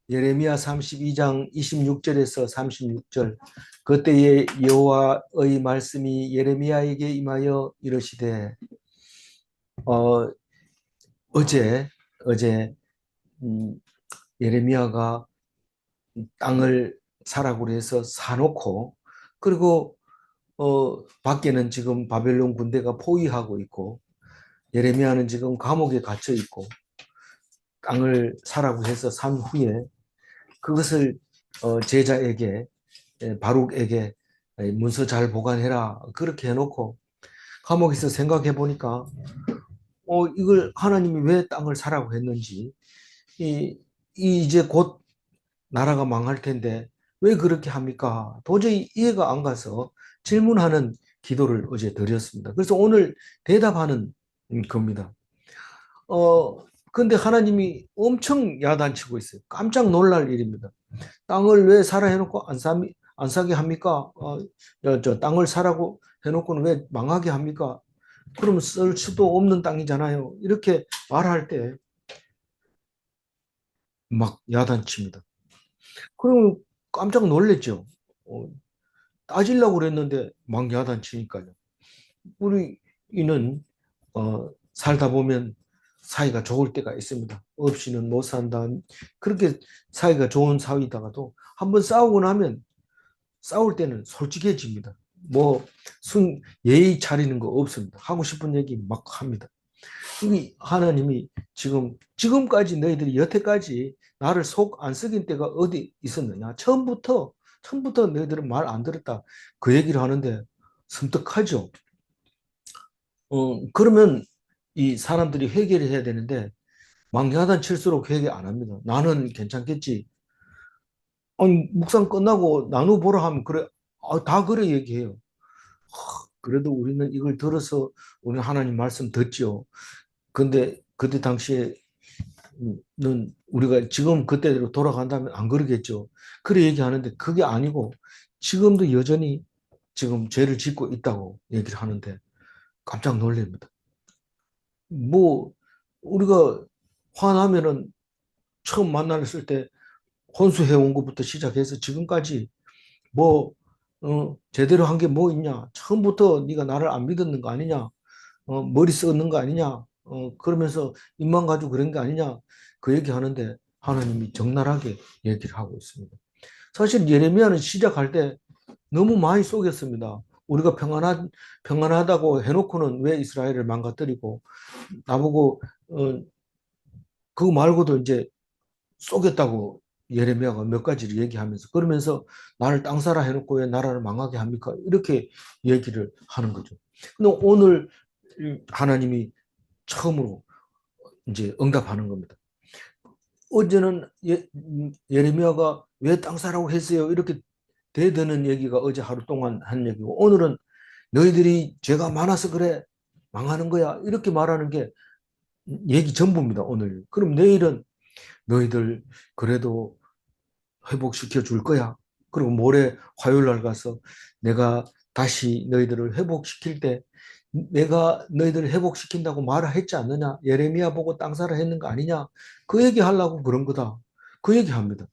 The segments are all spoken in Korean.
예레미야 32장 26절에서 36절. 그때에 여호와의 말씀이 예레미야에게 임하여 이르시되 어, 어제 어제 음, 예레미야가 땅을 사라고 해서 사놓고 그리고 밖에는 지금 바벨론 군대가 포위하고 있고 예레미야는 지금 감옥에 갇혀 있고 땅을 사라고 해서 산 후에 그것을 제자에게 바룩에게 문서 잘 보관해라 그렇게 해놓고 감옥에서 생각해 보니까 이걸 하나님이 왜 땅을 사라고 했는지 이, 이제 곧 나라가 망할 텐데 왜 그렇게 합니까? 도저히 이해가 안 가서 질문하는 기도를 어제 드렸습니다. 그래서 오늘 대답하는 겁니다. 근데 하나님이 엄청 야단치고 있어요. 깜짝 놀랄 일입니다. 땅을 왜 사라 해놓고 안 사게 합니까? 저 땅을 사라고 해놓고는 왜 망하게 합니까? 그러면 쓸 수도 없는 땅이잖아요. 이렇게 말할 때 막 야단칩니다. 그럼 깜짝 놀랬죠. 어, 따지려고 그랬는데 막 야단치니까요. 우리 이는 살다 보면 사이가 좋을 때가 있습니다. 없이는 못 산다. 그렇게 사이가 좋은 사이다가도 한번 싸우고 나면 싸울 때는 솔직해집니다. 뭐 예의 차리는 거 없습니다. 하고 싶은 얘기 막 합니다. 이 하나님이 지금까지 너희들이 여태까지 나를 속 안 썩인 때가 어디 있었느냐? 처음부터 너희들은 말 안 들었다. 그 얘기를 하는데 섬뜩하죠. 그러면 이 사람들이 회개를 해야 되는데 망야단 칠수록 회개 안 합니다. 나는 괜찮겠지. 아니, 묵상 끝나고 나눠보라 하면 그래. 다 그래 얘기해요. 그래도 우리는 이걸 들어서 우리 하나님 말씀 듣죠. 근데 그때 당시에는 우리가 지금 그때대로 돌아간다면 안 그러겠죠. 그래 얘기하는데 그게 아니고 지금도 여전히 지금 죄를 짓고 있다고 얘기를 하는데 깜짝 놀랍니다. 뭐 우리가 화나면은 처음 만났을 때 혼수해온 것부터 시작해서 지금까지 뭐 제대로 한 게 뭐 있냐? 처음부터 네가 나를 안 믿었는 거 아니냐? 머리 썩는 거 아니냐? 그러면서 입만 가지고 그런 게 아니냐? 그 얘기하는데 하나님이 적나라하게 얘기를 하고 있습니다. 사실 예레미야는 시작할 때 너무 많이 속였습니다. 우리가 평안하다고 해놓고는 왜 이스라엘을 망가뜨리고 나보고 그거 말고도 이제 쏘겠다고 예레미야가 몇 가지를 얘기하면서 그러면서 나를 땅 사라 해놓고 왜 나라를 망하게 합니까? 이렇게 얘기를 하는 거죠. 근데 오늘 하나님이 처음으로 이제 응답하는 겁니다. 어제는 예레미야가 왜 땅 사라고 했어요? 이렇게 대드는 얘기가 어제 하루 동안 한 얘기고 오늘은 너희들이 죄가 많아서 그래 망하는 거야 이렇게 말하는 게 얘기 전부입니다. 오늘. 그럼 내일은 너희들 그래도 회복시켜 줄 거야. 그리고 모레 화요일 날 가서 내가 다시 너희들을 회복시킬 때 내가 너희들을 회복시킨다고 말을 했지 않느냐? 예레미야 보고 땅 사라 했는 거 아니냐? 그 얘기 하려고 그런 거다. 그 얘기 합니다.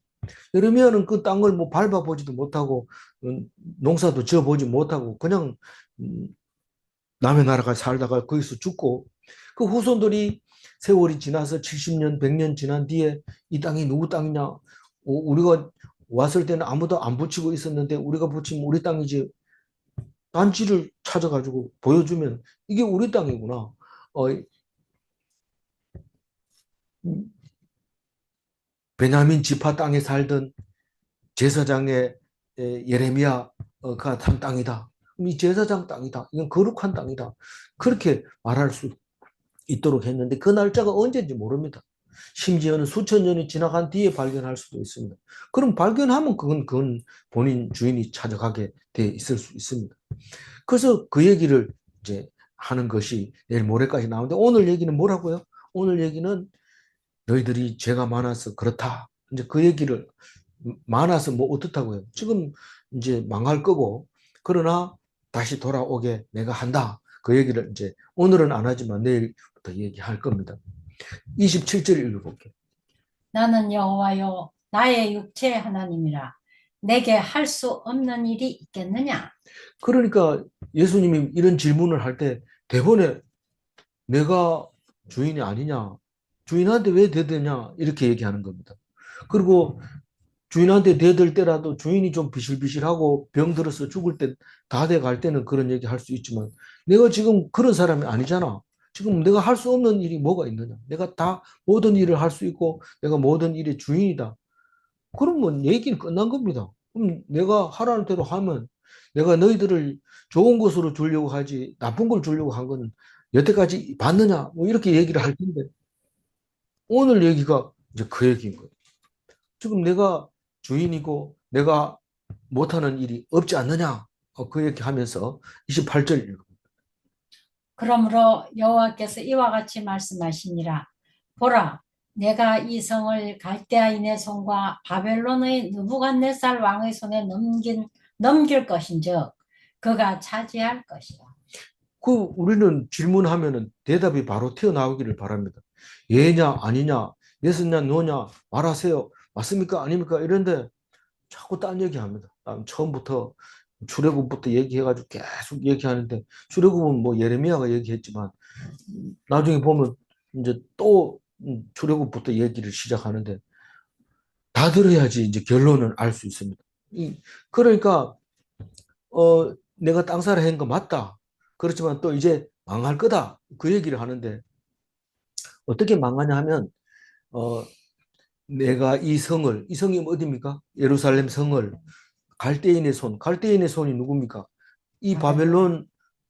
예레미야는 그 땅을 뭐 밟아보지도 못하고 농사도 지어보지 못하고 그냥 음, 남의 나라가 살다가 거기서 죽고 그 후손들이 세월이 지나서 70년, 100년 지난 뒤에 이 땅이 누구 땅이냐? 우리가 왔을 때는 아무도 안 붙이고 있었는데 우리가 붙이면 우리 땅이지. 단지를 찾아가지고 보여주면 이게 우리 땅이구나. 베냐민 지파 땅에 살던 제사장의 예레미야가 산 땅이다. 이 제사장 땅이다. 이건 거룩한 땅이다. 그렇게 말할 수 있도록 했는데 그 날짜가 언제인지 모릅니다. 심지어는 수천 년이 지나간 뒤에 발견할 수도 있습니다. 그럼 발견하면 그건 본인 주인이 찾아가게 돼 있을 수 있습니다. 그래서 그 얘기를 이제 하는 것이 내일 모레까지 나오는데 오늘 얘기는 뭐라고요? 오늘 얘기는 너희들이 죄가 많아서 그렇다. 이제 그 얘기를 많아서 뭐 어떻다고요? 지금 이제 망할 거고 그러나 다시 돌아오게 내가 한다. 그 얘기를 이제 오늘은 안 하지만 내일부터 얘기할 겁니다. 27절 읽어볼게요. 나는 여호와여 나의 육체의 하나님이라 내게 할 수 없는 일이 있겠느냐? 그러니까 예수님이 이런 질문을 할 때 대본에 내가 주인이 아니냐, 주인한테 왜 대드냐 이렇게 얘기하는 겁니다. 그리고 주인한테 대들 때라도 주인이 좀 비실비실하고 병 들어서 죽을 때 다 돼 갈 때는 그런 얘기 할 수 있지만 내가 지금 그런 사람이 아니잖아. 지금 내가 할 수 없는 일이 뭐가 있느냐. 내가 다 모든 일을 할 수 있고 내가 모든 일의 주인이다. 그러면 얘기는 끝난 겁니다. 그럼 내가 하라는 대로 하면 내가 너희들을 좋은 것으로 주려고 하지 나쁜 걸 주려고 한 거는 여태까지 봤느냐? 뭐 이렇게 얘기를 할 텐데 오늘 얘기가 이제 그 얘기인 거예요. 지금 내가 주인이고 내가 못하는 일이 없지 않느냐? 그 얘기 하면서 28절 읽어. 그러므로 여호와께서 이와 같이 말씀하시니라. 보라, 내가 이 성을 갈대아인의 손과 바벨론의 느부갓네살 왕의 손에 넘길 것인즉 그가 차지할 것이라. 우리는 질문하면은 대답이 바로 튀어나오기를 바랍니다. 예냐 아니냐, 예스냐 노냐 말하세요. 맞습니까 아닙니까? 이런데 자꾸 딴 얘기합니다. 처음부터 출애굽부터 얘기해가지고 계속 얘기하는데 출애굽은 뭐 예레미야가 얘기했지만 나중에 보면 이제 또 출애굽부터 얘기를 시작하는데 다 들어야지 이제 결론을 알 수 있습니다. 그러니까 내가 땅 사람 한거 맞다. 그렇지만 또 이제 망할 거다. 그 얘기를 하는데 어떻게 망하냐 하면 어, 내가 이 성이 어디입니까? 예루살렘 성을 갈대인의 손이 누굽니까? 이 바벨론.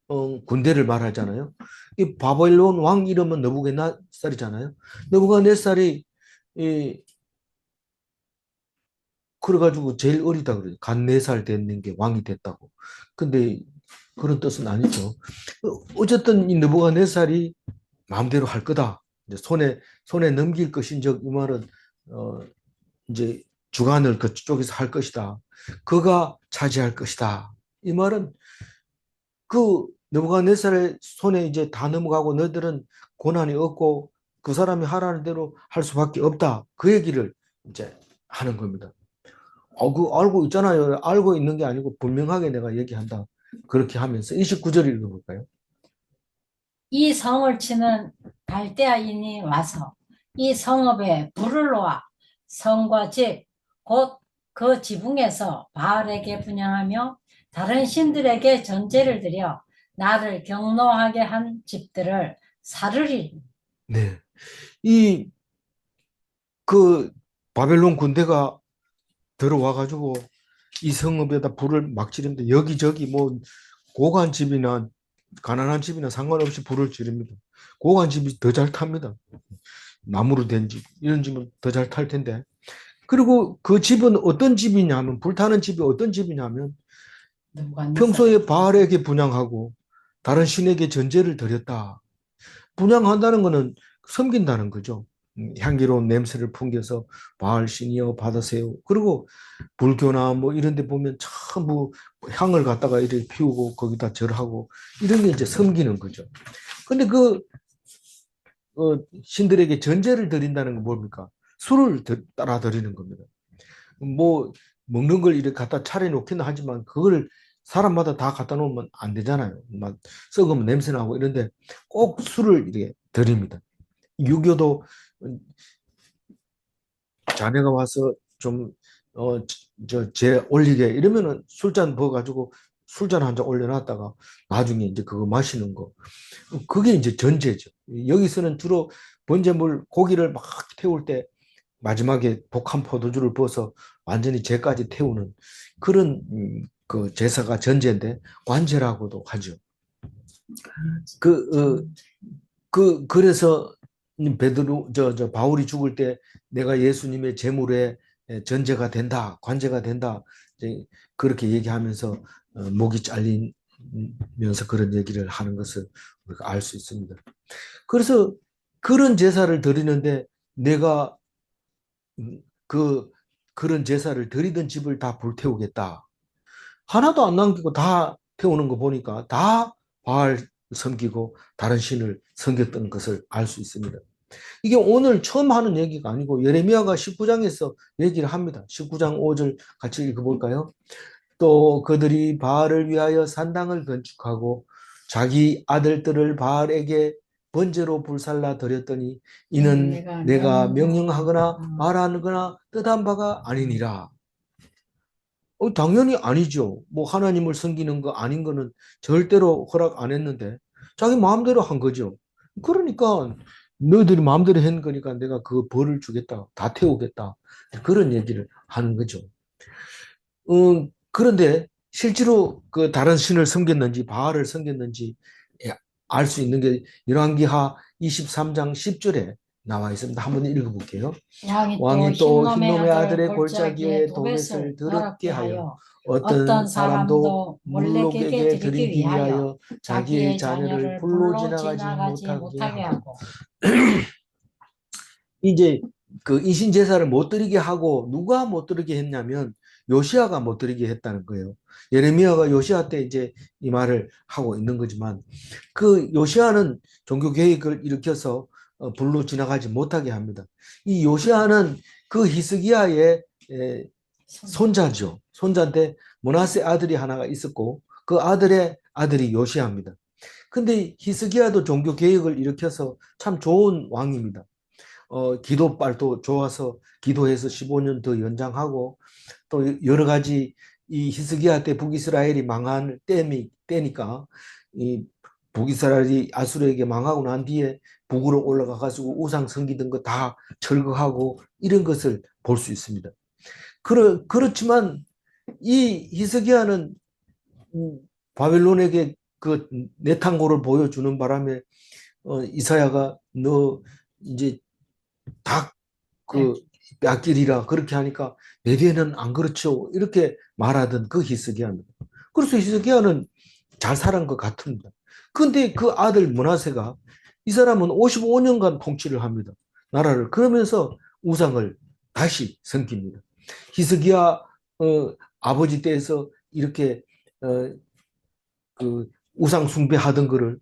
바벨론 군대를 말하잖아요. 이 바벨론 왕 이름은 느부갓네살이잖아요. 느부갓네살이 이 그래가지고 제일 어리다 그래요. 간 4살 됐는 게 왕이 됐다고. 근데 그런 뜻은 아니죠. 어쨌든 이 느부갓네살이 마음대로 할 거다. 이제 손에 넘길 것인즉 이 말은 어, 이제 주관을 그쪽에서 할 것이다. 그가 차지할 것이다. 이 말은 그 느부갓네살의 손에 이제 다 넘어가고 너희들은 고난이 없고 그 사람이 하라는 대로 할 수밖에 없다. 그 얘기를 이제 하는 겁니다. 그 알고 있잖아요. 알고 있는 게 아니고 분명하게 내가 얘기한다. 그렇게 하면서 29절 읽어볼까요? 이 성을 치는 갈대아인이 와서 이 성읍에 불을 놓아 성과 집, 곧 그 지붕에서 바알에게 분향하며 다른 신들에게 전제를 드려 나를 경노하게 한 집들을 사르리니. 네. 이 그 바벨론 군대가 들어와가지고 이 성읍에다 불을 막 지르는데 여기저기 뭐 고간 집이나 가난한 집이나 상관없이 불을 지릅니다. 고간 집이 더 잘 탑니다. 나무로 된 집, 이런 집은 더 잘 탈 텐데. 그리고 그 집은 어떤 집이냐면, 불타는 집이 어떤 집이냐면, 평소에 바알에게 분향하고 다른 신에게 전제를 드렸다. 분향한다는 것은 섬긴다는 거죠. 향기로운 냄새를 풍겨서 바알 신이여 받으세요. 그리고 불교나 뭐 이런 데 보면 전부 향을 갖다가 이렇게 피우고 거기다 절하고 이런 게 이제 섬기는 거죠. 근데 신들에게 전제를 드린다는 건 뭡니까? 술을 따라 드리는 겁니다. 뭐 먹는 걸 이렇게 갖다 차려놓기는 하지만 그걸 사람마다 다 갖다 놓으면 안 되잖아요. 막 썩으면 냄새 나고 이런데 꼭 술을 이렇게 드립니다. 유교도 자네가 와서 좀 제 올리게 이러면은 술잔 부어가지고 술잔 한 잔 올려놨다가 나중에 이제 그거 마시는 거 그게 이제 전제죠. 여기서는 주로 번제물 고기를 막 태울 때 마지막에 독한 포도주를 부어서 완전히 제까지 태우는 그런 그 제사가 전제인데 관제라고도 하죠. 그, 어, 그래서 베드로 저 바울이 죽을 때 내가 예수님의 제물에 전제가 된다, 관제가 된다. 이제 그렇게 얘기하면서 목이 잘리면서 그런 얘기를 하는 것을 우리가 알 수 있습니다. 그래서 그런 제사를 드리는데 내가 그 그런 제사를 드리던 집을 다 불태우겠다. 하나도 안 남기고 다 태우는 거 보니까 다 바알 섬기고 다른 신을 섬겼던 것을 알 수 있습니다. 이게 오늘 처음 하는 얘기가 아니고 예레미야가 19장에서 얘기를 합니다. 19장 5절 같이 읽어볼까요? 또 그들이 바알을 위하여 산당을 건축하고 자기 아들들을 바알에게 번제로 불살라 드렸더니 이는 내가 명령하거나 말하거나 뜻한 바가 아니니라. 당연히 아니죠. 뭐 하나님을 섬기는 거 아닌 거는 절대로 허락 안 했는데 자기 마음대로 한 거죠. 그러니까 너희들이 마음대로 한 거니까 내가 그 벌을 주겠다. 다 태우겠다. 그런 얘기를 하는 거죠. 그런데 실제로 그 다른 신을 섬겼는지 바알을 섬겼는지 알 수 있는 게 열왕기하 23장 10절에 나와 있습니다. 한번 읽어볼게요. 왕이 또 흰놈의 아들의 골짜기에 도벳을 더럽게 하여 어떤 사람도 몰록에게 드리기 위하여 자기의 자녀를 불로 지나가지 못하게 하고 이제 그 인신 제사를 못 드리게 하고 누가 못 드리게 했냐면 요시아가 못 드리게 했다는 거예요. 예레미야가 요시아 때 이제 이 말을 하고 있는 거지만 그 요시아는 종교 개혁을 일으켜서 불로 지나가지 못하게 합니다. 이 요시아는 그 히스기야의 손자죠. 손자인데 므낫세 아들이 하나가 있었고 그 아들의 아들이 요시아입니다. 근데 히스기야도 종교 개혁을 일으켜서 참 좋은 왕입니다. 기도빨도 좋아서 기도해서 15년 더 연장하고 또 여러 가지 이 히스기야 때 북이스라엘이 망한 때니까 이 북이스라엘이 아수르에게 망하고 난 뒤에 북으로 올라가 가지고 우상 섬기던 거 다 철거하고 이런 것을 볼 수 있습니다. 그렇지만 이 히스기야는 바벨론에게 그 내탕고를 보여주는 바람에 이사야가 너 이제 닭그 뼈끼리라 그렇게 하니까 메디에는 안 그렇죠. 이렇게 말하던 그 히스기야입니다. 그래서 히스기야는 잘 살은 것 같습니다. 근데 그 아들 므낫세가 이 사람은 55년간 통치를 합니다. 나라를. 그러면서 우상을 다시 섬깁니다. 히스기야 아버지 때에서 이렇게 그 우상 숭배하던 거를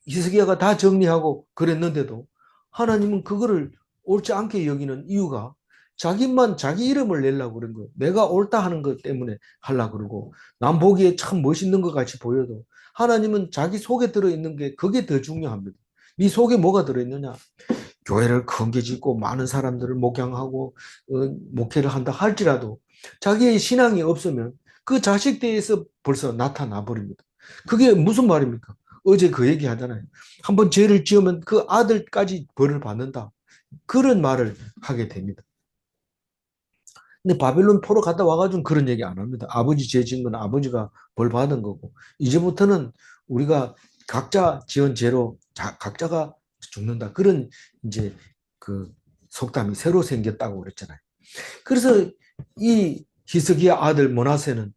히스기야가 다 정리하고 그랬는데도 하나님은 그거를 옳지 않게 여기는 이유가 자기만 자기 이름을 내려고 그런 거예요. 내가 옳다 하는 것 때문에 하려고 그러고 남 보기에 참 멋있는 것 같이 보여도 하나님은 자기 속에 들어있는 게 그게 더 중요합니다. 네 속에 뭐가 들어있느냐? 교회를 크게 짓고 많은 사람들을 목양하고 목회를 한다 할지라도 자기의 신앙이 없으면 그 자식대에서 벌써 나타나 버립니다. 그게 무슨 말입니까? 어제 그 얘기 하잖아요. 한번 죄를 지으면 그 아들까지 벌을 받는다. 그런 말을 하게 됩니다. 근데 바벨론 포로 갔다 와가지고 그런 얘기 안 합니다. 아버지 죄 지은 건 아버지가 벌 받은 거고 이제부터는 우리가 각자 지은 죄로 각자가 죽는다. 그런 이제 그 속담이 새로 생겼다고 그랬잖아요. 그래서 이 히스기야 아들 므낫세는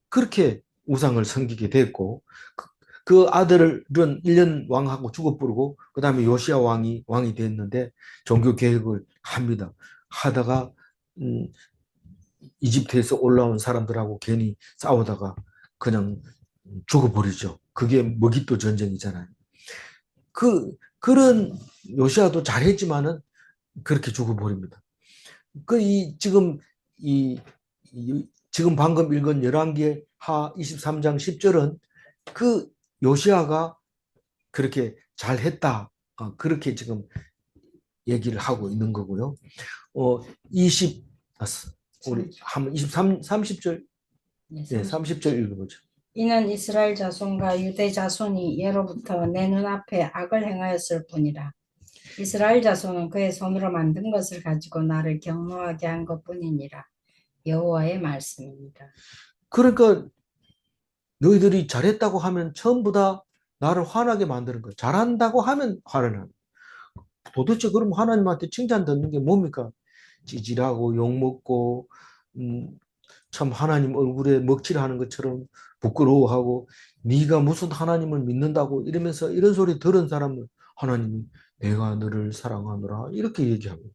그렇게 우상을 섬기게 됐고 그 아들은 1년 왕하고 죽어버리고 그 다음에 요시야 왕이 됐는데 종교 개혁을 합니다. 하다가 이집트에서 올라온 사람들하고 괜히 싸우다가 그냥 죽어버리죠. 그게 머깃도 전쟁이잖아요. 그런 요시아도 잘했지만은 그렇게 죽어버립니다. 지금 지금 방금 읽은 열왕기 하 23장 10절은 그 요시아가 그렇게 잘했다. 그렇게 지금 얘기를 하고 있는 거고요. 20 우리 한번 30절 네, 네, 30절 읽어보죠. 이는 이스라엘 자손과 유대 자손이 예로부터 내 눈앞에 악을 행하였을 뿐이라. 이스라엘 자손은 그의 손으로 만든 것을 가지고 나를 경노하게 한 것뿐이니라. 여호와의 말씀입니다. 그러니까 너희들이 잘했다고 하면 전부 다 나를 화나게 만드는 거야. 잘한다고 하면 화를 나는. 도대체 그럼 하나님한테 칭찬 듣는 게 뭡니까? 찌질하고 욕먹고 참 하나님 얼굴에 먹칠하는 것처럼 부끄러워하고 네가 무슨 하나님을 믿는다고 이러면서 이런 소리 들은 사람은 하나님이 내가 너를 사랑하노라 이렇게 얘기합니다.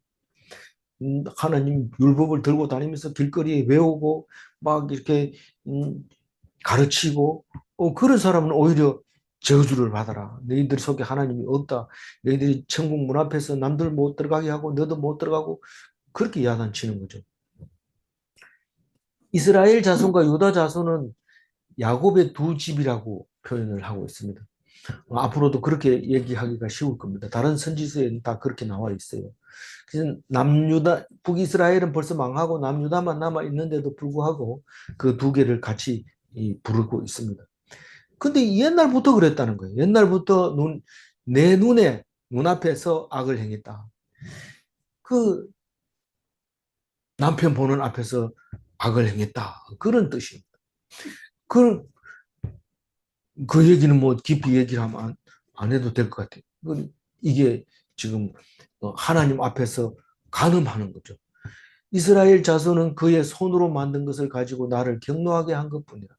하나님 율법을 들고 다니면서 길거리에 외우고 막 이렇게 가르치고 그런 사람은 오히려 저주를 받아라. 너희들 속에 하나님이 없다. 너희들이 천국 문 앞에서 남들 못 들어가게 하고 너도 못 들어가고 그렇게 야단치는 거죠. 이스라엘 자손과 유다 자손은 야곱의 두 집이라고 표현을 하고 있습니다. 앞으로도 그렇게 얘기하기가 쉬울 겁니다. 다른 선지서에는 다 그렇게 나와 있어요. 그래서 남유다, 북이스라엘은 벌써 망하고 남유다만 남아 있는데도 불구하고 그 두 개를 같이 부르고 있습니다. 근데 옛날부터 그랬다는 거예요. 옛날부터 내 눈앞에서 악을 행했다. 그 남편 보는 앞에서 악을 행했다. 그런 뜻입니다. 그, 그 얘기는 뭐 깊이 얘기를 하면 안 해도 될 것 같아요. 이게 지금 하나님 앞에서 간음하는 거죠. 이스라엘 자손은 그의 손으로 만든 것을 가지고 나를 경노하게 한 것뿐이라.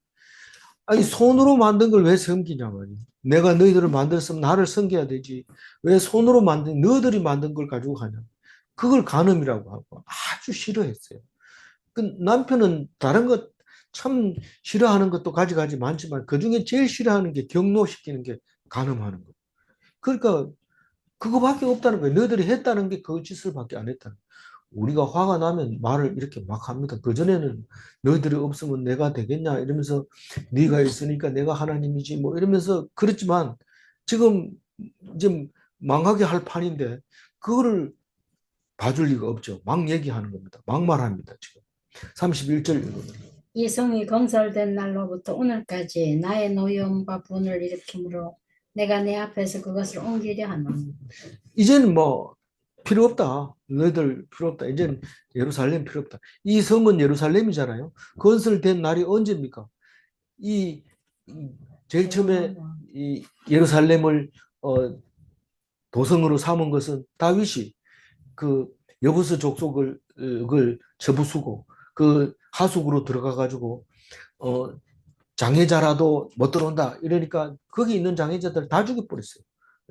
아니, 손으로 만든 걸 왜 섬기냐 말이야. 내가 너희들을 만들었으면 나를 섬겨야 되지. 왜 손으로 너희들이 만든 걸 가지고 하냐. 그걸 간음이라고 하고 아주 싫어했어요. 그 남편은 다른 것 참 싫어하는 것도 가지가지 많지만 그중에 제일 싫어하는 게 경노시키는 게 간음하는 거. 그러니까 그거밖에 없다는 거예요. 너희들이 했다는 게 그 짓을 밖에 안 했다는 거예요. 우리가 화가 나면 말을 이렇게 막 합니다. 그전에는 너희들이 없으면 내가 되겠냐 이러면서 네가 있으니까 내가 하나님이지 뭐 이러면서 그랬지만 지금 좀 망하게 할 판인데 그거를 봐줄 리가 없죠. 막 얘기하는 겁니다. 막말합니다. 지금 31절 읽어보세요. 이 성이 건설된 날로부터 오늘까지 나의 노여움과 분을 일으키므로 내가 내 앞에서 그것을 옮기려 하노니 이제는 뭐 필요 없다. 너희들 필요 없다. 이제는 예루살렘 필요 없다. 이 성은 예루살렘이잖아요. 건설된 날이 언제입니까? 이 제일 처음에 이 예루살렘을 도성으로 삼은 것은 다윗이 그 여부스 족속을 쳐부수고 그 하숙으로 들어가 가지고 어, 장애자라도 못 들어온다 이러니까 거기 있는 장애자들 다 죽여버렸어요.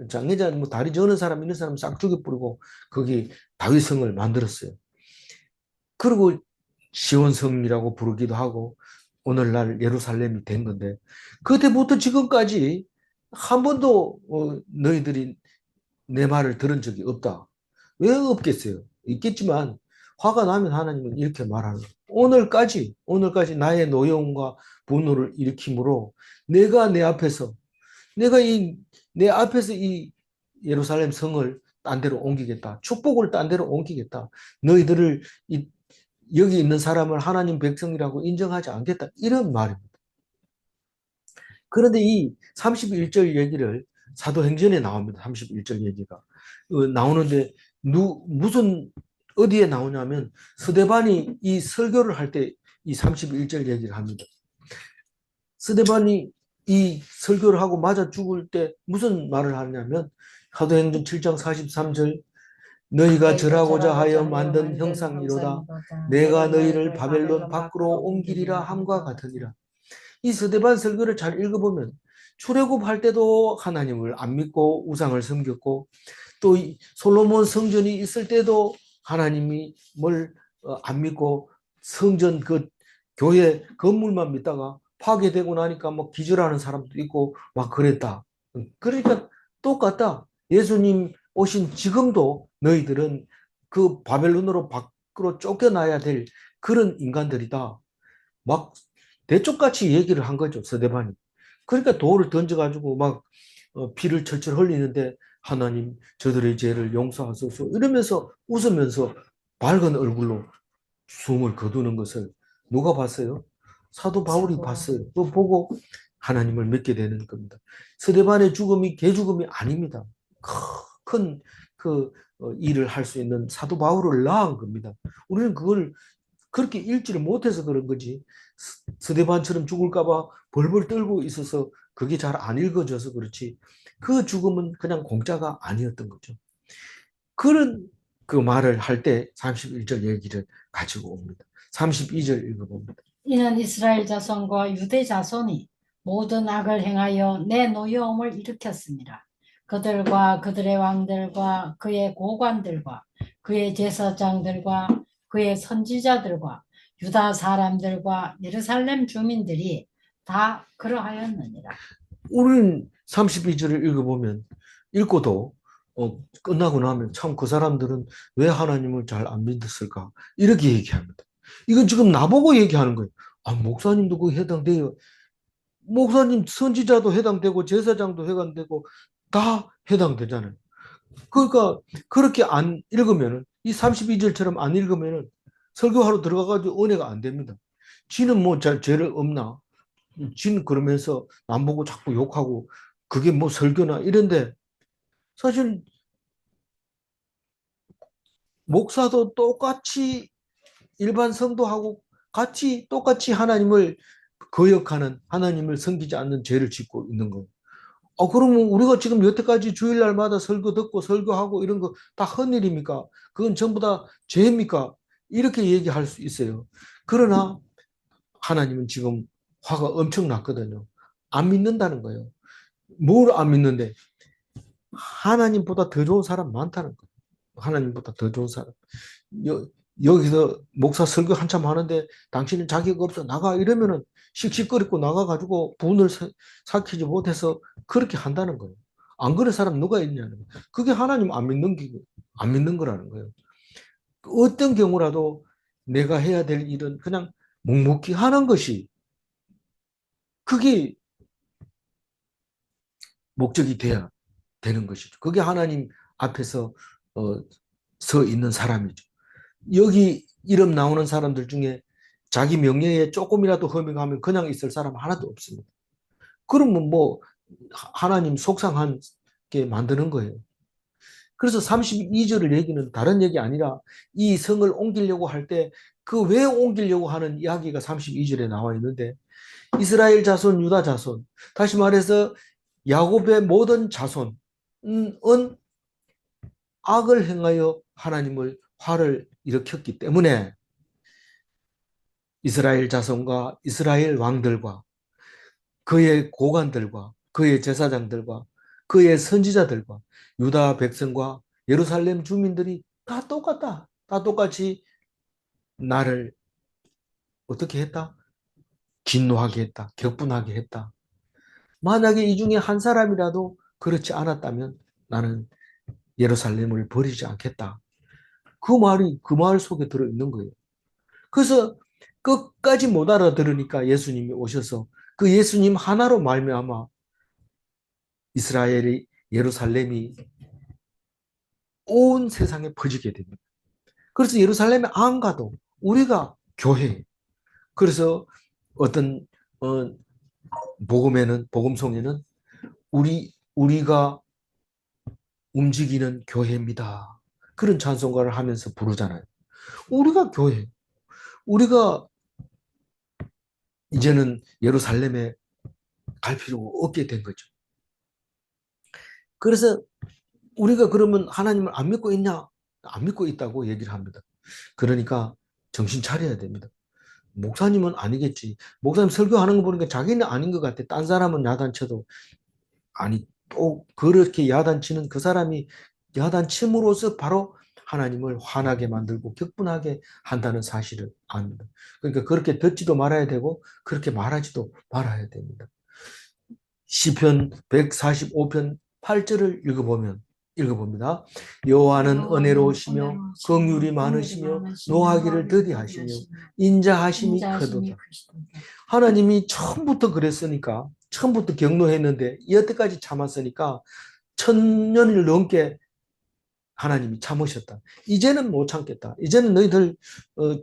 장애자 뭐 다리 저는 사람 있는 사람 싹 죽여버리고 거기 다윗성을 만들었어요. 그리고 시온성이라고 부르기도 하고 오늘날 예루살렘이 된 건데 그때부터 지금까지 한 번도 너희들이 내 말을 들은 적이 없다. 왜 없겠어요? 있겠지만 화가 나면 하나님은 이렇게 말하는 거예요. 오늘까지 나의 노여움과 분노를 일으킴으로 내가 내가 내 앞에서 이 예루살렘 성을 딴 데로 옮기겠다. 축복을 딴 데로 옮기겠다. 너희들을 여기 있는 사람을 하나님 백성이라고 인정하지 않겠다. 이런 말입니다. 그런데 이 31절 얘기를 사도행전에 나옵니다. 31절 얘기가. 나오는데 무슨 어디에 나오냐면 스데반이 이 설교를 할 때 이 31절 얘기를 합니다. 스데반이 이 설교를 하고 맞아 죽을 때 무슨 말을 하냐면 사도행전 7장 43절 너희가 절하고자 하여 만든 형상이로다 내가 너희를 바벨론 밖으로 옮기리라 함과 같으니라. 이 스데반 설교를 잘 읽어보면 출애굽할 때도 하나님을 안 믿고 우상을 섬겼고 또 솔로몬 성전이 있을 때도 하나님이 뭘 안 믿고 성전 그 교회 건물만 믿다가 파괴되고 나니까 뭐 기절하는 사람도 있고 막 그랬다. 그러니까 똑같다. 예수님 오신 지금도 너희들은 그 바벨론으로 밖으로 쫓겨나야 될 그런 인간들이다. 막 대쪽같이 얘기를 한 거죠, 서대반이. 그러니까 돌을 던져가지고 막 피를 철철 흘리는데 하나님 저들의 죄를 용서하소서 이러면서 웃으면서 밝은 얼굴로 숨을 거두는 것을 누가 봤어요? 사도 바울이 봤어요. 그거 보고 하나님을 믿게 되는 겁니다. 스데반의 죽음이 개죽음이 아닙니다. 큰 그 일을 할 수 있는 사도 바울을 낳은 겁니다. 우리는 그걸 그렇게 읽지를 못해서 그런 거지. 스데반처럼 죽을까봐 벌벌 떨고 있어서 그게 잘 안 읽어져서 그렇지. 그 죽음은 그냥 공짜가 아니었던 거죠. 그런 그 말을 할 때 31절 얘기를 가지고 옵니다. 32절 읽어봅니다. 이는 이스라엘 자손과 유대 자손이 모든 악을 행하여 내 노여움을 일으켰습니다. 그들과 그들의 왕들과 그의 고관들과 그의 제사장들과 그의 선지자들과 유다 사람들과 예루살렘 주민들이 다 그러하였느니라. 우리는 32절을 읽어보면, 읽고도 끝나고 나면 참 그 사람들은 왜 하나님을 잘 안 믿었을까? 이렇게 얘기합니다. 이건 지금 나보고 얘기하는 거예요. 아, 목사님도 그 해당돼요. 목사님, 선지자도 해당되고, 제사장도 해당되고, 다 해당되잖아요. 그러니까, 그렇게 안 읽으면은, 이 32절처럼 안 읽으면은, 설교하러 들어가가지고 은혜가 안 됩니다. 지는 뭐 잘 죄를 없나? 지는 그러면서 남보고 자꾸 욕하고, 그게 뭐 설교나 이런데, 사실, 목사도 똑같이 일반 성도하고 같이 똑같이 하나님을 거역하는, 하나님을 섬기지 않는 죄를 짓고 있는 거예요. 그러면 우리가 지금 여태까지 주일날마다 설교 듣고 설교하고 이런 거 다 헛일입니까? 그건 전부 다 죄입니까? 이렇게 얘기할 수 있어요. 그러나 하나님은 지금 화가 엄청 났거든요. 안 믿는다는 거예요. 뭘 안 믿는데? 하나님보다 더 좋은 사람 많다는 거예요. 하나님보다 더 좋은 사람. 여, 여기서 목사 설교 한참 하는데 당신은 자격 없어 나가 이러면은 씩씩거리고 나가가지고 분을 삭히지 못해서 그렇게 한다는 거예요. 안 그런 사람 누가 있냐는 거예요. 그게 하나님 안 믿는 거라는 거예요. 어떤 경우라도 내가 해야 될 일은 그냥 묵묵히 하는 것이 그게 목적이 돼야 되는 것이죠. 그게 하나님 앞에서 어, 서 있는 사람이죠. 여기 이름 나오는 사람들 중에 자기 명예에 조금이라도 허용하면 그냥 있을 사람 하나도 없습니다. 그러면 뭐 하나님 속상하게 만드는 거예요. 그래서 32절을 얘기는 다른 얘기 아니라 이 성을 옮기려고 할 때 그 왜 옮기려고 하는 이야기가 32절에 나와 있는데 이스라엘 자손, 유다 자손, 다시 말해서 야곱의 모든 자손은 악을 행하여 하나님을 화를 일으켰기 때문에 이스라엘 자손과 이스라엘 왕들과 그의 고관들과 그의 제사장들과 그의 선지자들과 유다 백성과 예루살렘 주민들이 다 똑같다. 다 똑같이 나를 어떻게 했다? 진노하게 했다. 격분하게 했다. 만약에 이 중에 한 사람이라도 그렇지 않았다면 나는 예루살렘을 버리지 않겠다. 그 말이 그 말 속에 들어있는 거예요. 그래서 끝까지 못 알아들으니까 예수님이 오셔서 그 예수님 하나로 말미암아 이스라엘이 예루살렘이 온 세상에 퍼지게 됩니다. 그래서 예루살렘에 안 가도 우리가 교회. 그래서 어떤 어, 복음송에는 우리가 움직이는 교회입니다. 그런 찬송가를 하면서 부르잖아요. 우리가 교회. 우리가 이제는 예루살렘에 갈 필요가 없게 된 거죠. 그래서 우리가 그러면 하나님을 안 믿고 있냐? 안 믿고 있다고 얘기를 합니다. 그러니까 정신 차려야 됩니다. 목사님은 아니겠지. 목사님 설교하는 거 보니까 자기는 아닌 것 같아. 딴 사람은 야단쳐도. 아니, 또 그렇게 야단치는 그 사람이 야단침으로써 바로 하나님을 화나게 만들고 격분하게 한다는 사실을 압니다. 그러니까 그렇게 듣지도 말아야 되고 그렇게 말하지도 말아야 됩니다. 시편 145편 8절을 읽어봅니다. 여호와는 은혜로우시며 긍휼이 많으시며 노하기를 더디하시며 인자하심이 크도다. 하나님이 처음부터 그랬으니까 처음부터 경노했는데 여태까지 참았으니까 1000년을 넘게 하나님이 참으셨다. 이제는 못 참겠다. 이제는 너희들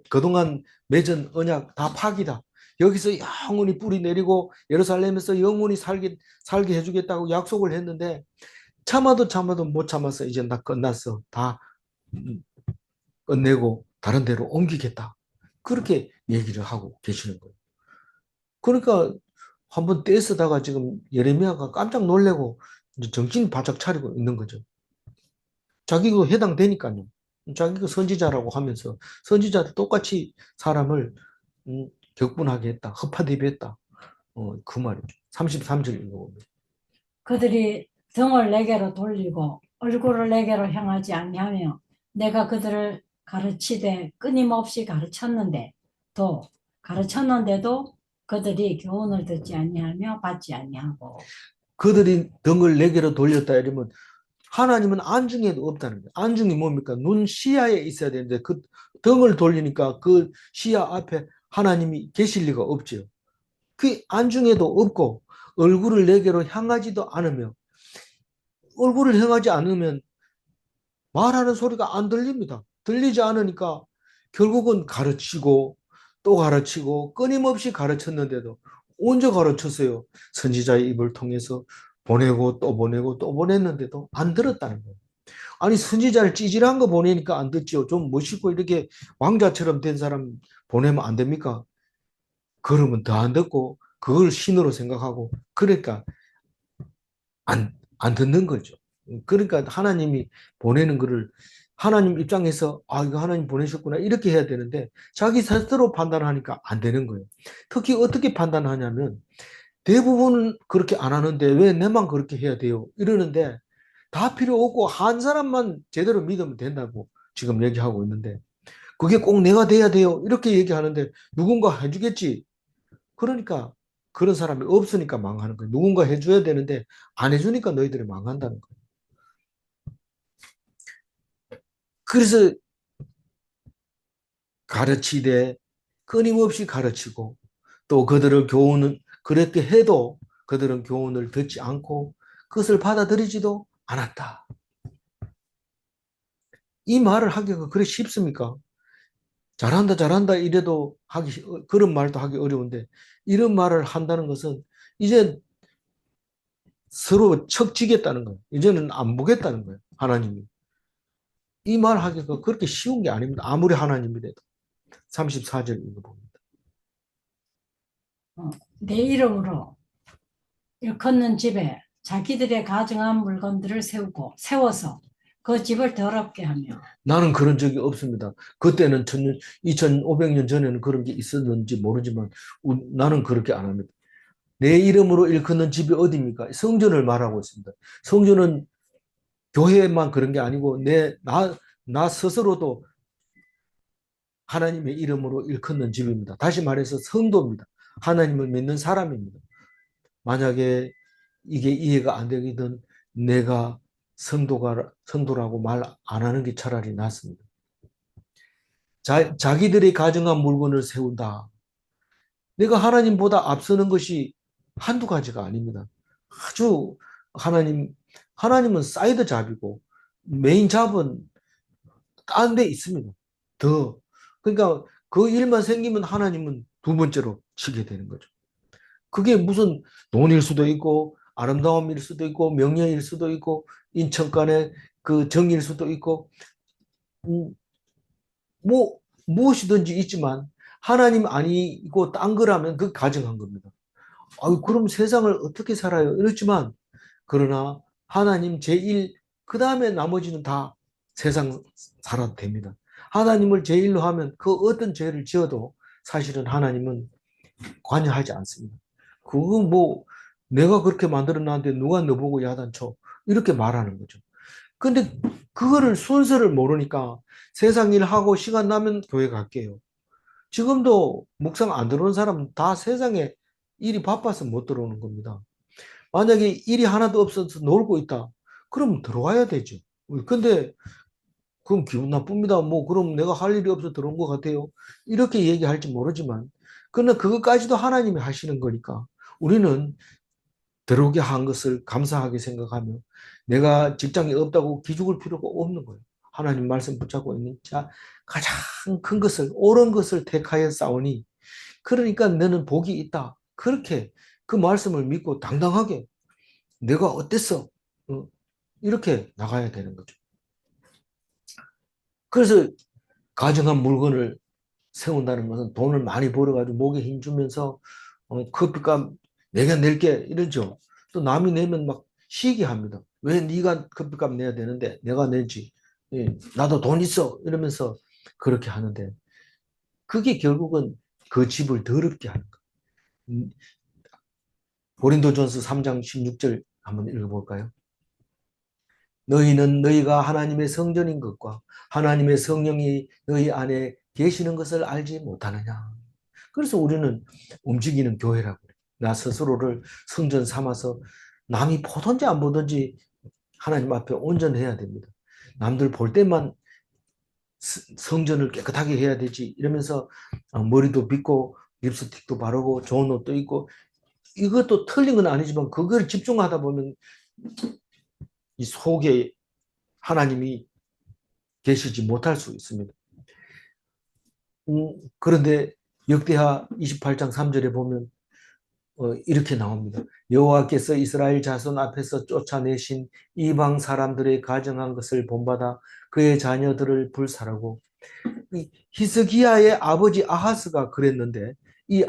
그동안 맺은 언약 다 파기다. 여기서 영원히 뿌리 내리고 예루살렘에서 영원히 살게 해주겠다고 약속을 했는데 참아도 참아도 못 참았어. 이제 다 끝났어. 다 끝내고 다른 데로 옮기겠다. 그렇게 얘기를 하고 계시는 거예요. 그러니까 한번 떼쓰다가 지금 예레미야가 깜짝 놀래고 이제 정신 바짝 차리고 있는 거죠. 자기가 해당되니까요. 자기가 선지자라고 하면서 선지자도 똑같이 사람을 격분하게 했다. 흡파대비했다. 그 말이죠. 33절 읽어보면. 그들이 등을 내게로 돌리고 얼굴을 내게로 향하지 아니하며 내가 그들을 가르치되 끊임없이 가르쳤는데도 그들이 교훈을 듣지 아니하며 받지 아니하고 그들이 등을 내게로 돌렸다 이러면 하나님은 안중에도 없다는 거예요. 안중이 뭡니까? 눈 시야에 있어야 되는데 그 등을 돌리니까 그 시야 앞에 하나님이 계실 리가 없지요. 그 안중에도 없고 얼굴을 내게로 향하지도 않으며 얼굴을 향하지 않으면 말하는 소리가 안 들립니다. 들리지 않으니까 결국은 가르치고 또 가르치고 끊임없이 가르쳤는데도 언제 가르쳤어요? 선지자의 입을 통해서 보내고 또 보내고 또 보냈는데도 안 들었다는 거예요. 아니 선지자를 찌질한 거 보내니까 안 듣지요. 좀 멋있고 이렇게 왕자처럼 된 사람 보내면 안 됩니까? 그러면 더 안 듣고 그걸 신으로 생각하고 그러니까 안 듣는 거죠. 그러니까 하나님이 보내는 거를 하나님 입장에서 아, 이거 하나님 보내셨구나 이렇게 해야 되는데 자기 스스로 판단하니까 안 되는 거예요. 특히 어떻게 판단하냐면 대부분은 그렇게 안 하는데 왜 내만 그렇게 해야 돼요? 이러는데 다 필요 없고 한 사람만 제대로 믿으면 된다고 지금 얘기하고 있는데 그게 꼭 내가 돼야 돼요. 이렇게 얘기하는데 누군가 해주겠지. 그러니까 그런 사람이 없으니까 망하는 거예요. 누군가 해줘야 되는데 안 해주니까 너희들이 망한다는 거예요. 그래서 가르치되 끊임없이 가르치고 또 그들을 교훈은 그렇게 해도 그들은 교훈을 듣지 않고 그것을 받아들이지도 않았다. 이 말을 하기가 그래 쉽습니까? 잘한다, 잘한다 이래도 그런 말도 하기 어려운데 이런 말을 한다는 것은 이제 서로 척지겠다는 거예요. 이제는 안 보겠다는 거예요. 하나님이. 이 말 하기가 그렇게 쉬운 게 아닙니다. 아무리 하나님이라도. 34절 읽어봅니다. 내 이름으로 일컫는 집에 자기들의 가정한 물건들을 세워서 그 집을 더럽게 하며 나는 그런 적이 없습니다. 그때는 2500년 전에는 그런 게 있었는지 모르지만 나는 그렇게 안 합니다. 내 이름으로 일컫는 집이 어디입니까? 성전을 말하고 있습니다. 성전은 교회만 그런 게 아니고 나 스스로도 하나님의 이름으로 일컫는 집입니다. 다시 말해서 성도입니다. 하나님을 믿는 사람입니다. 만약에 이게 이해가 안 되거든 내가 성도라고 말 안 하는 게 차라리 낫습니다. 자기들이 가정한 물건을 세운다. 내가 하나님보다 앞서는 것이 한두 가지가 아닙니다. 아주 하나님은 사이드 잡이고 메인 잡은 딴 데 있습니다. 더. 그러니까 그 일만 생기면 하나님은 두 번째로 치게 되는 거죠. 그게 무슨 돈일 수도 있고 아름다움일 수도 있고 명예일 수도 있고 인천간의 그 정일 수도 있고 음, 뭐 무엇이든지 있지만 하나님 아니고 딴 거라면 그 가정한 겁니다. 아유 그럼 세상을 어떻게 살아요? 이렇지만 그러나 하나님 제일 그 다음에 나머지는 다 세상 살아도 됩니다. 하나님을 제일로 하면 그 어떤 죄를 지어도 사실은 하나님은 관여하지 않습니다. 그거 뭐 내가 그렇게 만들어 놨는데 누가 너보고 야단쳐 이렇게 말하는 거죠. 근데 그거를 순서를 모르니까 세상 일 하고 시간 나면 교회 갈게요. 지금도 묵상 안 들어오는 사람은 다 세상에 일이 바빠서 못 들어오는 겁니다. 만약에 일이 하나도 없어서 놀고 있다. 그럼 들어와야 되죠. 근데 그럼 기분 나쁩니다. 뭐 그럼 내가 할 일이 없어 들어온 것 같아요. 이렇게 얘기할지 모르지만 그러나 그것까지도 하나님이 하시는 거니까 우리는 들어오게 한 것을 감사하게 생각하며 내가 직장이 없다고 기죽을 필요가 없는 거예요. 하나님 말씀 붙잡고 있는 자 가장 큰 것을 옳은 것을 택하여 싸우니 그러니까 너는 복이 있다. 그렇게 그 말씀을 믿고 당당하게 내가 어땠어? 어, 이렇게 나가야 되는 거죠. 그래서 가정한 물건을 세운다는 것은 돈을 많이 벌어가지고 목에 힘 주면서 커피값 내가 낼게 이러죠. 또 남이 내면 막 시기합니다. 왜 네가 커피값 내야 되는데 내가 내지. 예, 나도 돈 있어 이러면서 그렇게 하는데 그게 결국은 그 집을 더럽게 하는 거예요. 고린도전서 3장 16절 한번 읽어볼까요? 너희는 너희가 하나님의 성전인 것과 하나님의 성령이 너희 안에 계시는 것을 알지 못하느냐. 그래서 우리는 움직이는 교회라고 그래요. 나 스스로를 성전 삼아서 남이 보든지 안 보든지 하나님 앞에 온전해야 됩니다. 남들 볼 때만 성전을 깨끗하게 해야 되지 이러면서 머리도 빗고 립스틱도 바르고 좋은 옷도 입고 이것도 틀린 건 아니지만 그걸 집중하다 보면 이 속에 하나님이 계시지 못할 수 있습니다. 그런데 역대하 28장 3절에 보면 이렇게 나옵니다. 여호와께서 이스라엘 자손 앞에서 쫓아내신 이방 사람들의 가정한 것을 본받아 그의 자녀들을 불살하고 히스기야의 아버지 아하스가 그랬는데 이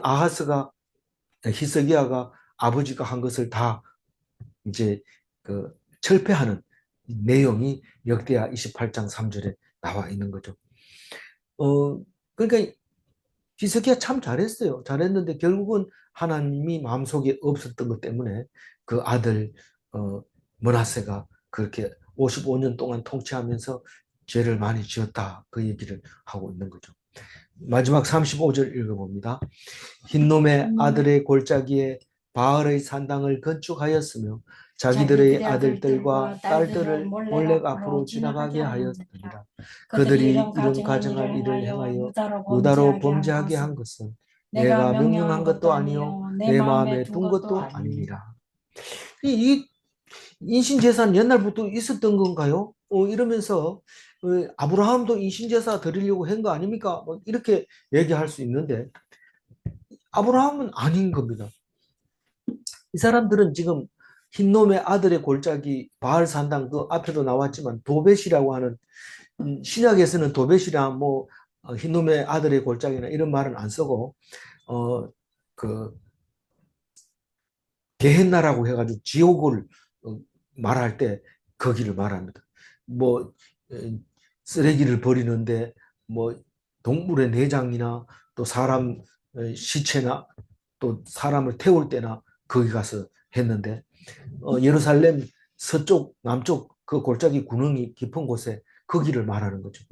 히스기야가 아버지가 한 것을 다 이제 그 철폐하는 내용이 역대하 28장 3절에 나와 있는 거죠. 그러니까 히스기야 참 잘했어요. 잘했는데 결국은 하나님이 마음속에 없었던 것 때문에 그 아들 므낫세가 그렇게 55년 동안 통치하면서 죄를 많이 지었다. 그 얘기를 하고 있는 거죠. 마지막 35절 읽어봅니다. 흰놈의 아들의 골짜기에 바알의 산당을 건축하였으며 자기들의 아들들과 딸들을 몰렉 앞으로 지나가게 하였느니라. 그들이 이런 가정할 일을 행하여 유다로 범죄하게 한 것은 내가 명령한 것도 아니요 내 마음에 둔 것도 아니니라. 이 인신제사는 옛날부터 있었던 건가요? 이러면서 아브라함도 인신제사 드리려고 한 거 아닙니까? 이렇게 얘기할 수 있는데 아브라함은 아닌 겁니다. 이 사람들은 지금 흰놈의 아들의 골짜기 바알 산당 그 앞에도 나왔지만 도벳이라고 하는 신약에서는 도벳이라 뭐 흰놈의 아들의 골짜기나 이런 말은 안 쓰고 그 게헨나라고 해가지고 지옥을 말할 때 거기를 말합니다. 뭐 쓰레기를 버리는데 뭐 동물의 내장이나 또 사람 시체나 또 사람을 태울 때나 거기 가서 했는데 예루살렘 서쪽 남쪽 그 골짜기 구멍이 깊은 곳에 거기를 말하는 거죠.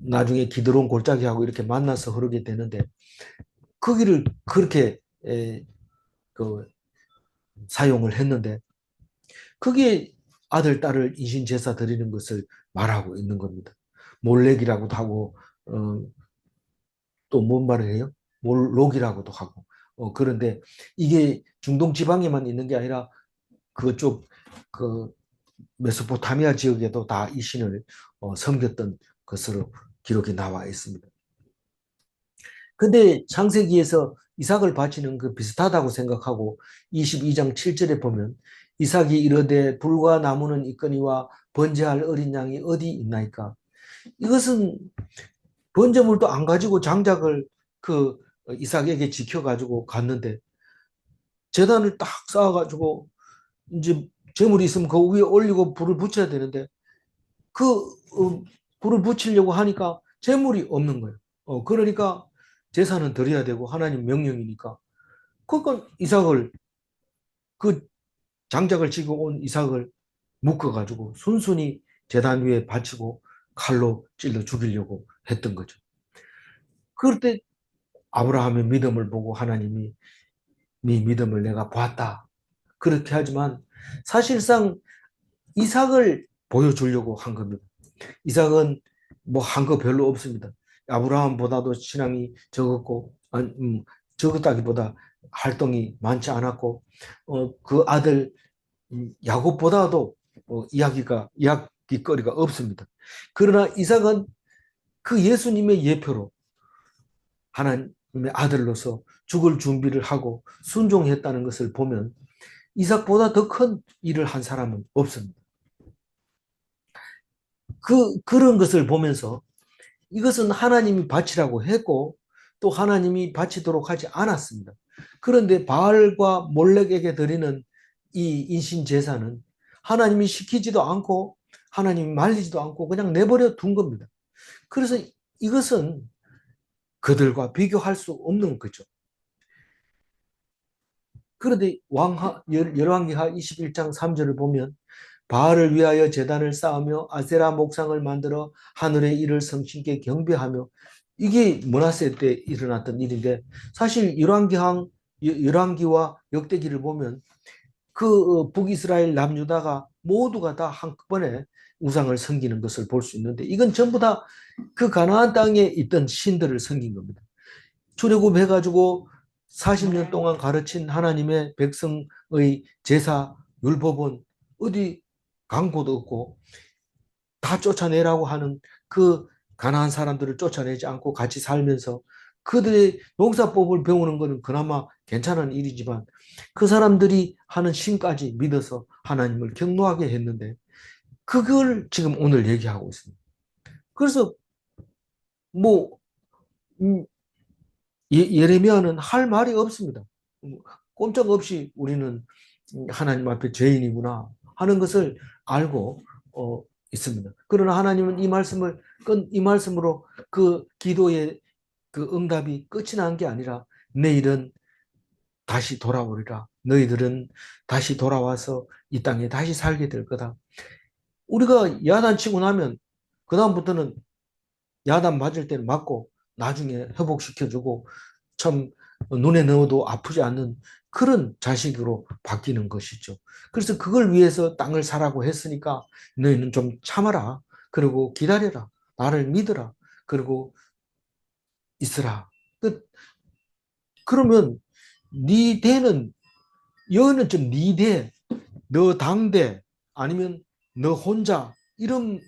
나중에 기드론 골짜기하고 이렇게 만나서 흐르게 되는데 거기를 그렇게 그 사용을 했는데 그게 아들 딸을 인신 제사 드리는 것을 말하고 있는 겁니다. 몰렉이라고도 하고 또 뭔 말을 해요? 몰록이라고도 하고 그런데 이게 중동 지방에만 있는 게 아니라 그쪽 그 메소포타미아 지역에도 다 이 신을 섬겼던 것으로 기록이 나와 있습니다. 근데 창세기에서 이삭을 바치는 그 비슷하다고 생각하고 22장 7절에 보면 이삭이 이르되 불과 나무는 있거니와 번제할 어린 양이 어디 있나이까. 이것은 번제물도 안 가지고 장작을 그 이삭에게 지켜가지고 갔는데 제단을 딱 쌓아가지고 이제 재물이 있으면 그 위에 올리고 불을 붙여야 되는데 그 불을 붙이려고 하니까 재물이 없는 거예요. 그러니까 제사는 드려야 되고 하나님 명령이니까 그러니까 이삭을 그 장작을 지고 온 이삭을 묶어가지고 순순히 제단 위에 바치고 칼로 찔러 죽이려고 했던 거죠. 그럴 때 아브라함의 믿음을 보고 하나님이 네 믿음을 내가 봤다. 그렇게 하지만 사실상 이삭을 보여주려고 한 겁니다. 이삭은 뭐 한 거 별로 없습니다. 아브라함보다도 신앙이 적었고, 적었다기보다 활동이 많지 않았고, 그 아들 야곱보다도 이야기거리가 없습니다. 그러나 이삭은 그 예수님의 예표로 하나님의 아들로서 죽을 준비를 하고 순종했다는 것을 보면 이삭보다 더 큰 일을 한 사람은 없습니다. 그런 것을 보면서 이것은 하나님이 바치라고 했고 또 하나님이 바치도록 하지 않았습니다. 그런데 바알과 몰렉에게 드리는 이 인신 제사는 하나님이 시키지도 않고 하나님이 말리지도 않고 그냥 내버려 둔 겁니다. 그래서 이것은 그들과 비교할 수 없는 거죠. 그런데 열왕기하 21장 3절을 보면 바알을 위하여 제단을 쌓으며 아세라 목상을 만들어 하늘의 일을 성신께 경배하며 이게 므낫세 때 일어났던 일인데 사실 열왕기와 역대기를 보면 북이스라엘 남유다가 모두가 다 한꺼번에 우상을 섬기는 것을 볼 수 있는데 이건 전부 다 그 가나안 땅에 있던 신들을 섬긴 겁니다. 출애굽해가지고 40년 동안 가르친 하나님의 백성의 제사 율법은 어디 강고도 없고 다 쫓아내라고 하는 그 가나안 사람들을 쫓아내지 않고 같이 살면서 그들의 농사법을 배우는 것은 그나마 괜찮은 일이지만 그 사람들이 하는 신까지 믿어서 하나님을 경노하게 했는데 그걸 지금 오늘 얘기하고 있습니다. 그래서 뭐 예레미야는 할 말이 없습니다. 꼼짝없이 우리는 하나님 앞에 죄인이구나 하는 것을 알고 있습니다. 그러나 하나님은 이 말씀으로 그 기도의 그 응답이 끝이 난 게 아니라 내일은 다시 돌아오리라. 너희들은 다시 돌아와서 이 땅에 다시 살게 될 거다. 우리가 야단치고 나면 그다음부터는 야단 맞을 때는 맞고 나중에 회복시켜주고 참 눈에 넣어도 아프지 않는 그런 자식으로 바뀌는 것이죠. 그래서 그걸 위해서 땅을 사라고 했으니까 너희는 좀 참아라. 그리고 기다려라. 나를 믿어라. 그리고 있으라. 그러면 네 대는 여는 좀 네 대, 너 당대 아니면 너 혼자 이런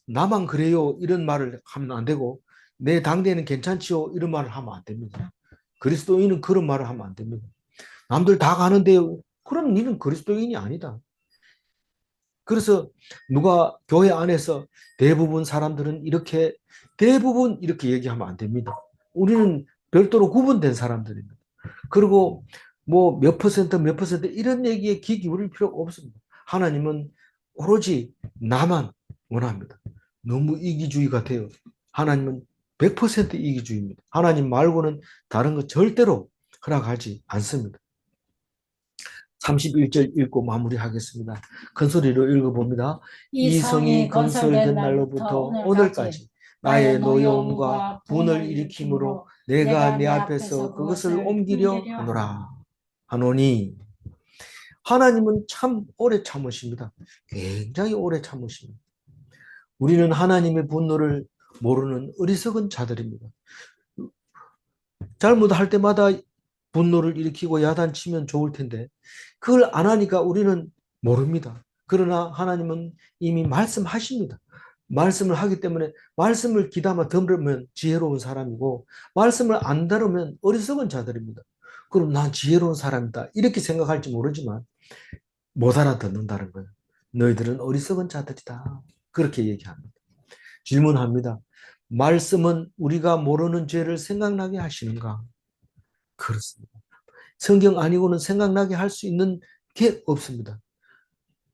나만 그래요 이런 말을 하면 안 되고 내 당대는 괜찮지요 이런 말을 하면 안 됩니다. 그리스도인은 그런 말을 하면 안 됩니다. 남들 다 가는데요. 그럼 너는 그리스도인이 아니다. 그래서 누가 교회 안에서 대부분 이렇게 얘기하면 안 됩니다. 우리는 별도로 구분된 사람들입니다. 그리고 뭐 몇 퍼센트 이런 얘기에 귀 기울일 필요가 없습니다. 하나님은 오로지 나만 원합니다. 너무 이기주의 같아요. 하나님은 100% 이기주의입니다. 하나님 말고는 다른 거 절대로 허락하지 않습니다. 31절 읽고 마무리하겠습니다. 큰 소리로 읽어봅니다. 이 이 성이 성이 건설된 건설된 날부터 날로부터 오늘까지 오늘까지 나의 나의 노여움과 노여움과 분을 분을 일으킴으로 일으킴으로 내가 내가 내 내 앞에서 앞에서 그것을 그것을 옮기려 옮기려 하노라 하노니 하나님은 참 오래 참으십니다. 굉장히 오래 참으십니다. 우리는 하나님의 분노를 모르는 어리석은 자들입니다. 잘못할 때마다 분노를 일으키고 야단치면 좋을 텐데 그걸 안 하니까 우리는 모릅니다. 그러나 하나님은 이미 말씀하십니다. 말씀을 하기 때문에 말씀을 귀담아 들으면 지혜로운 사람이고 말씀을 안 다루면 어리석은 자들입니다. 그럼 난 지혜로운 사람이다 이렇게 생각할지 모르지만 못 알아듣는다는 거예요. 너희들은 어리석은 자들이다. 그렇게 얘기합니다. 질문합니다. 말씀은 우리가 모르는 죄를 생각나게 하시는가? 그렇습니다. 성경 아니고는 생각나게 할 수 있는 게 없습니다.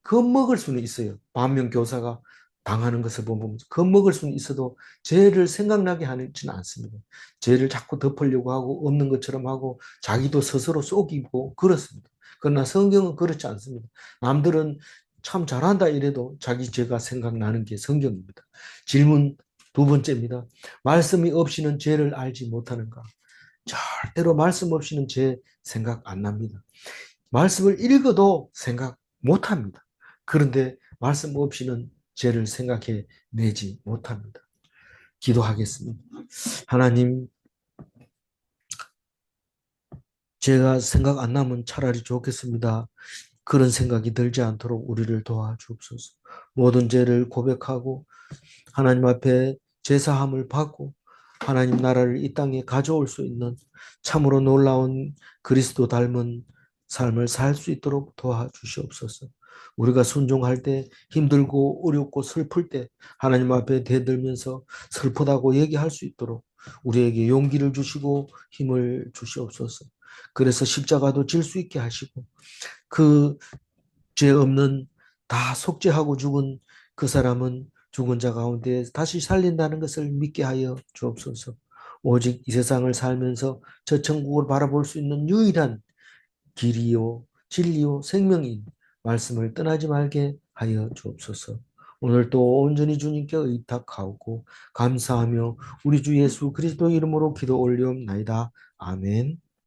겁먹을 수는 있어요. 반면교사가 당하는 것을 보면 겁먹을 수는 있어도 죄를 생각나게 하지는 않습니다. 죄를 자꾸 덮으려고 하고 없는 것처럼 하고 자기도 스스로 속이고 그렇습니다. 그러나 성경은 그렇지 않습니다. 남들은 참 잘한다 이래도 자기 죄가 생각나는 게 성경입니다. 질문 두 번째입니다. 말씀이 없이는 죄를 알지 못하는가? 절대로 말씀 없이는 죄 생각 안 납니다. 말씀을 읽어도 생각 못 합니다. 그런데 말씀 없이는 죄를 생각해 내지 못합니다. 기도하겠습니다. 하나님, 죄가 생각 안 나면 차라리 좋겠습니다. 그런 생각이 들지 않도록 우리를 도와주옵소서. 모든 죄를 고백하고 하나님 앞에 제사함을 받고 하나님 나라를 이 땅에 가져올 수 있는 참으로 놀라운 그리스도 닮은 삶을 살 수 있도록 도와주시옵소서. 우리가 순종할 때 힘들고 어렵고 슬플 때 하나님 앞에 대들면서 슬프다고 얘기할 수 있도록 우리에게 용기를 주시고 힘을 주시옵소서. 그래서 십자가도 질 수 있게 하시고 그 죄 없는 다 속죄하고 죽은 그 사람은 죽은 자 가운데 다시 살린다는 것을 믿게 하여 주옵소서. 오직 이 세상을 살면서 저 천국을 바라볼 수 있는 유일한 길이요 진리요 생명인 말씀을 떠나지 말게 하여 주옵소서. 오늘 또 온전히 주님께 의탁하고 감사하며 우리 주 예수 그리스도 이름으로 기도 올리옵나이다. 아멘.